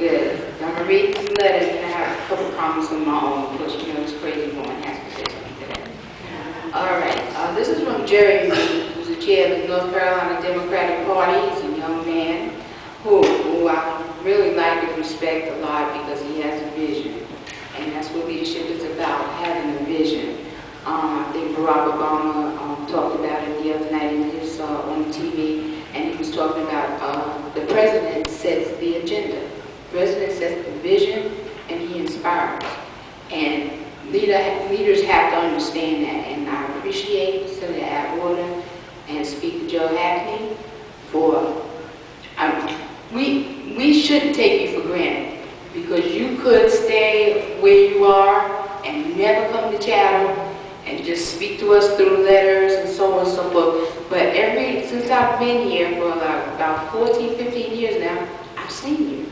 good. I'm going to read some letters and I have a couple comments on my own, because you know this crazy woman has to say something today. All right, this is from Jerry Reed, who's the chair of the North Carolina Democratic Party. He's a young man who I really like and respect a lot because he has a vision. And that's what leadership is about, having a vision. I think Barack Obama talked about it the other night in his, on TV, and he was talking about the president sets the agenda. The president sets the vision, and he inspires. And leaders have to understand that, and I appreciate Senator Atwater and Speaker Joe Hackney for, we shouldn't take you for granted, because you could stay where you are and never come to Chatham and just speak to us through letters and so on and so forth. But since I've been here for about 14, 15 years now, I've seen you.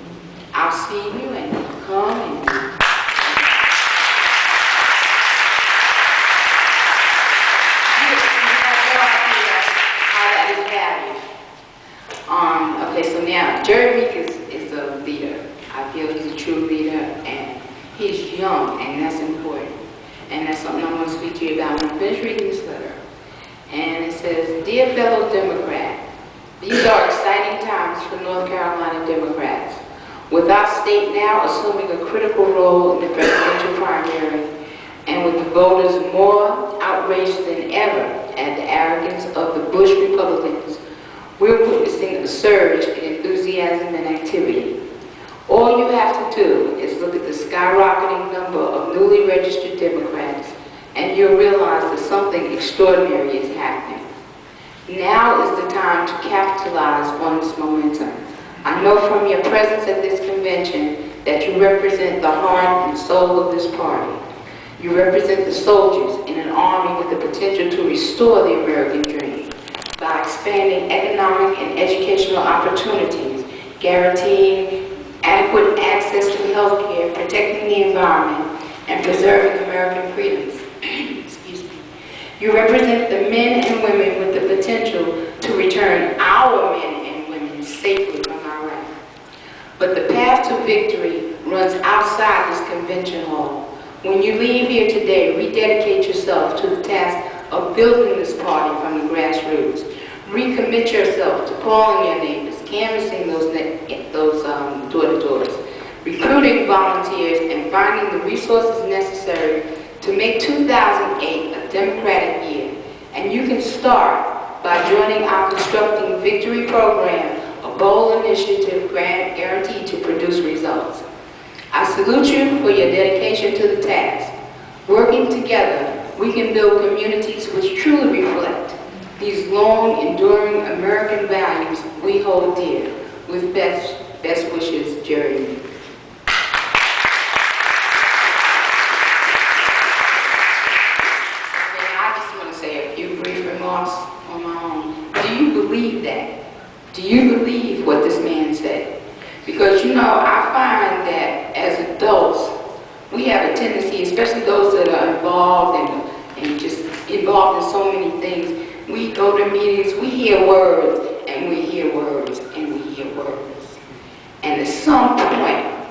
I've seen you, and you come and okay, so now, Jeremy is a leader. I feel he's a true leader, and he's young, and that's important. And that's something I want to speak to you about. I'm going to finish reading this letter. And it says, Dear fellow Democrat, these are exciting times for North Carolina Democrats. With our state now assuming a critical role in the presidential primary, and with the voters more outraged than ever at the arrogance of the Bush Republicans, we're witnessing a surge in enthusiasm and activity. All you have to do is look at the skyrocketing number of newly registered Democrats, and you'll realize that something extraordinary is happening. Now is the time to capitalize on this momentum. I know from your presence at this convention that you represent the heart and soul of this party. You represent the soldiers in an army with the potential to restore the American dream by expanding economic and educational opportunities, guaranteeing adequate access to health care, protecting the environment, and preserving American freedoms. Excuse me. You represent the men and women with the potential to return our men and women safely from Iraq. But the path to victory runs outside this convention hall. When you leave here today, rededicate yourself to the task of building this party from the grassroots. Recommit yourself to calling your neighbors, canvassing those door-to-doors, recruiting volunteers, and finding the resources necessary to make 2008 a democratic year. And you can start by joining our Constructing Victory program, a bold initiative guaranteed to produce results. I salute you for your dedication to the task. Working together, we can build communities which truly reflect these long, enduring American values we hold dear. With best wishes, Jerry. I just want to say a few brief remarks on my own. Do you believe that? Do you believe what this man said? Because, you know, I find that as adults, we have a tendency, especially those that are involved and just involved in so many things, we go to meetings, we hear words, and we hear words, and we hear words. And at some point,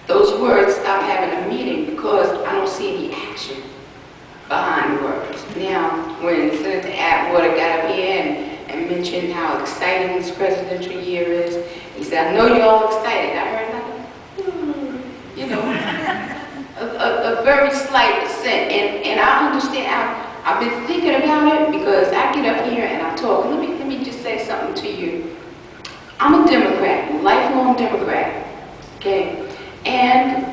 those words stop having a meaning because I don't see any action behind the words. Now, when Senator Atwater got up here and mentioned how exciting this presidential year is, he said, I know you're all excited. I heard nothing, you know, a very slight assent. And I understand, I've been thinking about it because I get up here and I talk. Let me just say something to you. I'm a Democrat, a lifelong Democrat, okay? And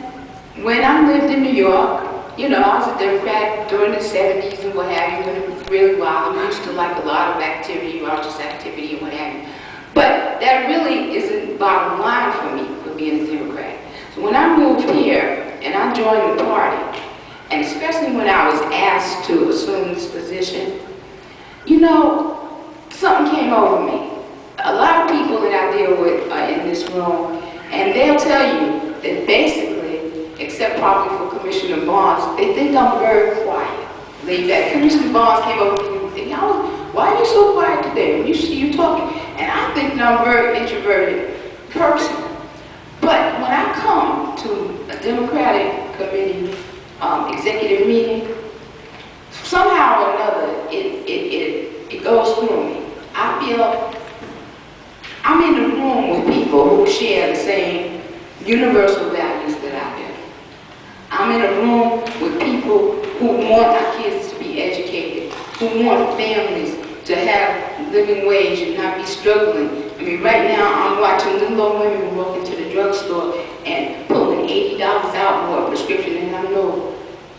when I lived in New York, you know, I was a Democrat during the 70s and what have you, when it was really wild. I'm used to like a lot of activity, religious activity and what have you. But that really isn't bottom line for me, for being a Democrat. So when I moved here and I joined the party, and especially when I was asked to assume this position, you know, something came over me. A lot of people that I deal with are in this room, and they'll tell you that basically, except probably for Commissioner Barnes, they think I'm very quiet. That Commissioner Barnes came over to me and said, why are you so quiet today when you see you talking? And I think that I'm a very introverted person. But committee executive meeting, somehow or another, it goes through me. I feel I'm in the room with people who share the same universal values that I do. I'm in a room with people who want our kids to be educated, who want families to have living wage and not be struggling. I mean, right now I'm watching little old women walk into the drugstore and pulling $80 out for a prescription, and I know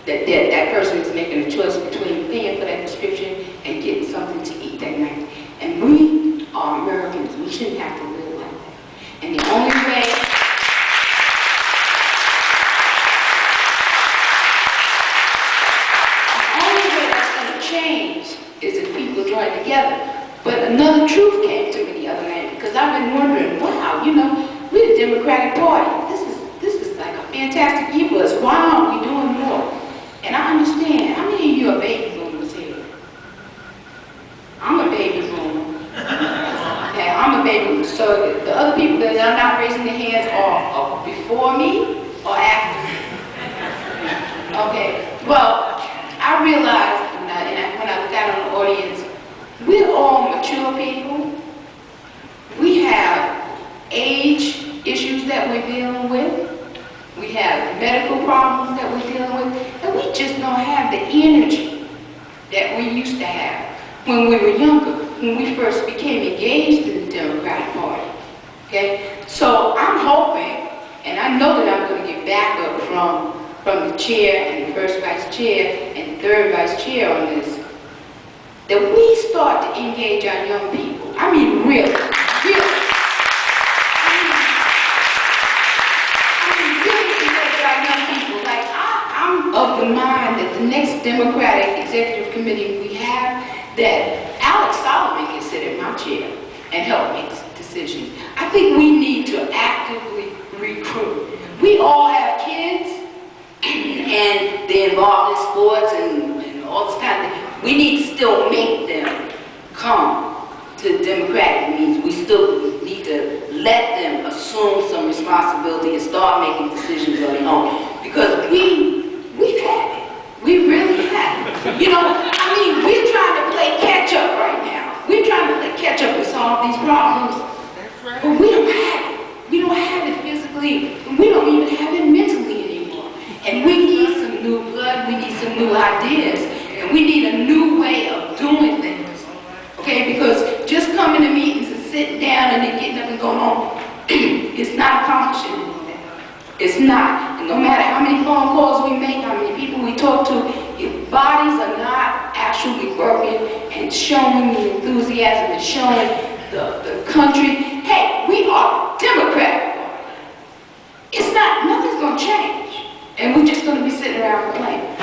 that person is making a choice between paying for that prescription and getting something to eat that night. And we are Americans. We shouldn't have to live like that. And the only way that's going to change is if people join together. But another truth came to me the other night, because I've been wondering, wow, you know, we're the Democratic Party. This is like a fantastic year for us. Why aren't we doing more? And I understand. How many of you are baby boomers here? I'm a baby boomer. Okay, I'm a baby boomer. So the other people that are not raising their hands are before me or after me? Okay, well, I realized, when I look out on the audience, we're all mature people. We have age issues that we're dealing with. We have medical problems that we're dealing with, and we just don't have the energy that we used to have when we were younger, when we first became engaged in the Democratic Party. Okay? So I'm hoping, and I know that I'm going to get backup from the chair and the first vice chair and the third vice chair on this, that we start to engage our young people. I mean, really. I'm of the mind that the next Democratic Executive Committee we have, that Alex Solomon can sit in my chair and help make decisions. I think we need to actively recruit. We all have kids, and they're involved in sports and all this kind of thing. We need to still make them come to Democratic meetings. We still need to let them assume some responsibility and start making decisions on their own. Because we've had it. We really have it. You know, I mean, we're trying to play catch up right now. We're trying to play catch up and solve these problems. That's right. But we don't have it. We don't have it physically. And we don't even have it mentally anymore. And we need some new blood. We need some new ideas. And we need a new way of doing things. Okay? Because just coming to meetings and sitting down and then getting up and going on, it's not accomplishing anything. It's not. And no matter how many phone calls we make, how many people we talk to, if bodies are not actually working and showing the enthusiasm and showing the country, hey, we are Democratic. It's not, nothing's going to change. And we're just going to be sitting around complaining.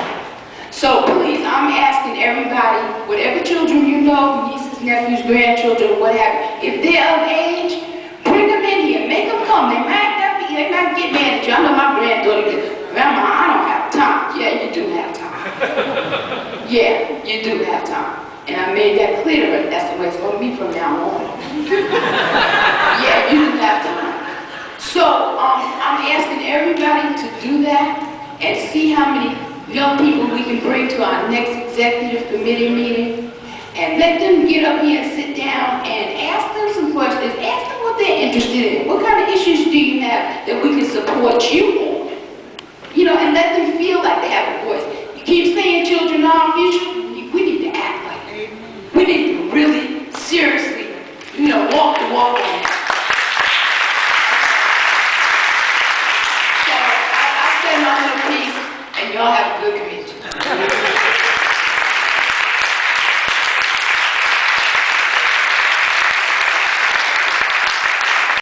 So please, I'm asking everybody, whatever children you know, nieces, nephews, grandchildren, what have you, if they're of age, bring them in here, make them come. They might get mad at you. I know my granddaughter gets, Grandma, I don't have time. Yeah, you do have time. Yeah, you do have time. And I made that clear, and that's the way it's going to be from now on. Yeah, you do have time. So I'm asking everybody to do that and see how many young people we can bring to our next executive committee meeting, and let them get up here and sit down and ask them some questions. Ask them what they're interested in. What kind of issues do you have that we can support you on? You know, and let them feel like they have a voice. You keep saying children are our future. We need to act like it. We need to really, seriously, you know, walk the walk on it. So I said my little piece, and y'all have a good committee.